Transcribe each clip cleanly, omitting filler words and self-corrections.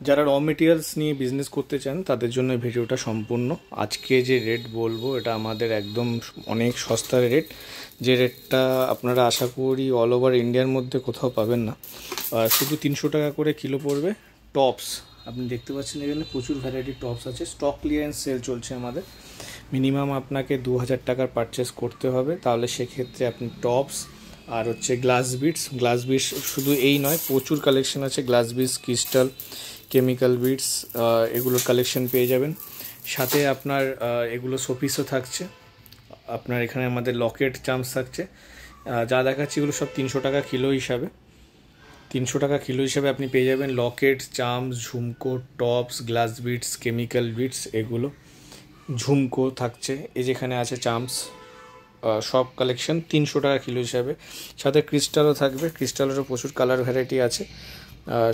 যারা raw materials নিয়ে business করতে চান তাদের জন্য এই ভিডিওটা সম্পূর্ণ। আজকে যে রেট বলবো এটা আমাদের একদম অনেক সস্তার রেট, যে রেটটা আপনারা আশা করি অল ওভার ইন্ডিয়ার মধ্যে কোথাও পাবেন না। শুধু 300 টাকা করে কিলো পড়বে। টপস আপনি দেখতে পাচ্ছেন এখানে প্রচুর ভ্যারাইটি টপস আছে। স্টক ক্লিয়ারেন্স সেল চলছে আমাদের। মিনিমাম আপনাকে 2000 টাকার পারচেস করতে হবে, তাহলে সেক্ষেত্রে আপনি টপস আর হচ্ছে গ্লাস বিটস শুধু এই নয়, প্রচুর কালেকশন আছে। Glass bits, crystal, chemical bits, এগুলোর কালেকশন পেয়ে যাবেন। সাথে আপনার এগুলো শোপিসও থাকছে। আপনার এখানে আমাদের লকেট চামস থাকছে। যা দেখাচ্ছি এগুলো সব 300 টাকা কিলো হিসাবে। 300 টাকা কিলো হিসাবে আপনি পেয়ে যাবেন লকেট, চামস, ঝুমকো, tops, glass beads, chemical beads, এগুলো ঝুমকো থাকছে। এই যেখানে আছে চামস, সব কালেকশন 300 টাকা কিলো হিসাবে। সাথে ক্রিস্টালও থাকবে। ক্রিস্টালেরও প্রচুর কালার ভ্যারাইটি আছে,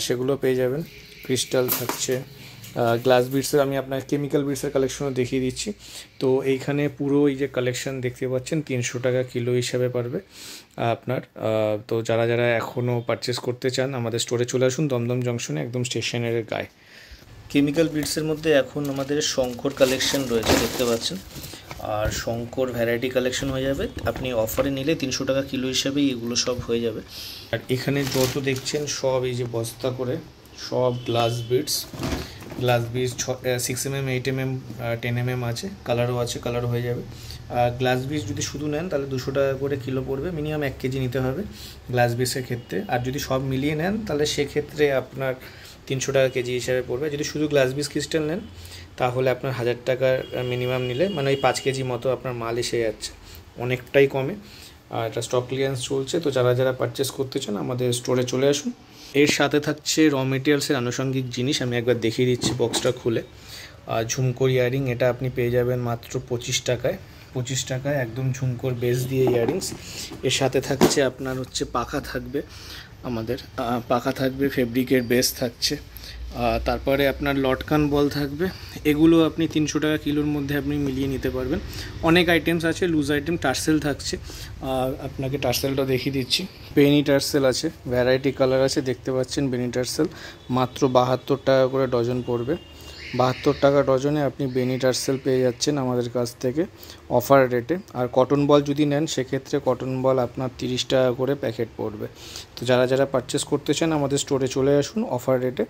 সেগুলো পেয়ে যাবেন। ক্রিস্টাল থাকছে। গ্লাস বিটসের আমি আপনার কেমিক্যাল বিটসের কালেকশনও দেখিয়ে দিচ্ছি। তো এইখানে পুরো এই যে কালেকশন দেখতে পাচ্ছেন 300 টাকা কিলো হিসাবে পারবে আপনার। তো যারা যারা এখনও পারচেস করতে চান আমাদের স্টোরে চলে আসুন, দমদম জংশনে একদম স্টেশনের গায়ে। কেমিক্যাল বিটসের মধ্যে এখন আমাদের শঙ্কর কালেকশন রয়েছে, দেখতে পাচ্ছেন। আর শঙ্কর ভ্যারাইটি কালেকশন হয়ে যাবে। আপনি অফারে নিলে 300 টাকা কিলো হিসাবেই এগুলো সব হয়ে যাবে। আর এখানে যত দেখছেন সব এই যে বস্তা করে সব glass bits 6mm, 8mm, 10mm আছে, কালারও আছে, কালারও হয়ে যাবে। গ্লাস বিটস যদি শুধু নেন তাহলে 200 টাকা করে কিলো পড়বে। মিনিমাম 1 কেজি নিতে হবে গ্লাস বিটসের ক্ষেত্রে। আর যদি সব মিলিয়ে নেন তাহলে সেক্ষেত্রে আপনার 300 টাকা কেজি হিসাবে পড়বে। যদি শুধু গ্লাস বিটস ক্রিস্টাল নেন তাহলে আপনার 1000 টাকার মিনিমাম নিলে, মানে ওই 5 কেজি মতো আপনার মাল এসে যাচ্ছে, অনেকটাই কমে। আর এটা স্টক ক্লিয়ারেন্স চলছে। তো যারা যারা পারচেস করতে চান আমাদের স্টোরে চলে আসুন। এর সাথে থাকছে র মেটেরিয়ালসের আনুষঙ্গিক জিনিস, আমি একবার দেখিয়ে দিচ্ছি বক্সটা খুলে। ঝুমকোর ইয়ারিং, এটা আপনি পেয়ে যাবেন মাত্র 25 টাকায়। 25 টাকায় একদম ঝুমকোর বেস দিয়ে ইয়ারিংস। এর সাথে থাকছে আপনার হচ্ছে পাখা থাকবে, আমাদের পাখা থাকবে, ফেব্রিকের বেস থাকছে। তারপরে আপনার লটকান বল থাকবে। এগুলো আপনি 300 টাকা কিলোর মধ্যে আপনি মিলিয়ে নিতে পারবেন। অনেক আইটেমস আছে, লুজ আইটেম। টার্সেল থাকছে, আপনাকে টার্সেলটা দেখিয়ে দিচ্ছি। বেনি টার্সেল আছে, ভ্যারাইটি কালার আছে, দেখতে পাচ্ছেন। বেনি টার্সেল মাত্র 72 টাকা করে ডজন পড়বে। 72 টাকা ডজনে আপনি বেনি টার্সেল পেয়ে যাচ্ছেন আমাদের কাছ থেকে অফার রেটে। আর কটন বল যদি নেন সেক্ষেত্রে কটন বল আপনার 30 টাকা করে প্যাকেট পড়বে। তো যারা যারা পারচেস করতে চান আমাদের স্টোরে চলে আসুন অফার রেটে।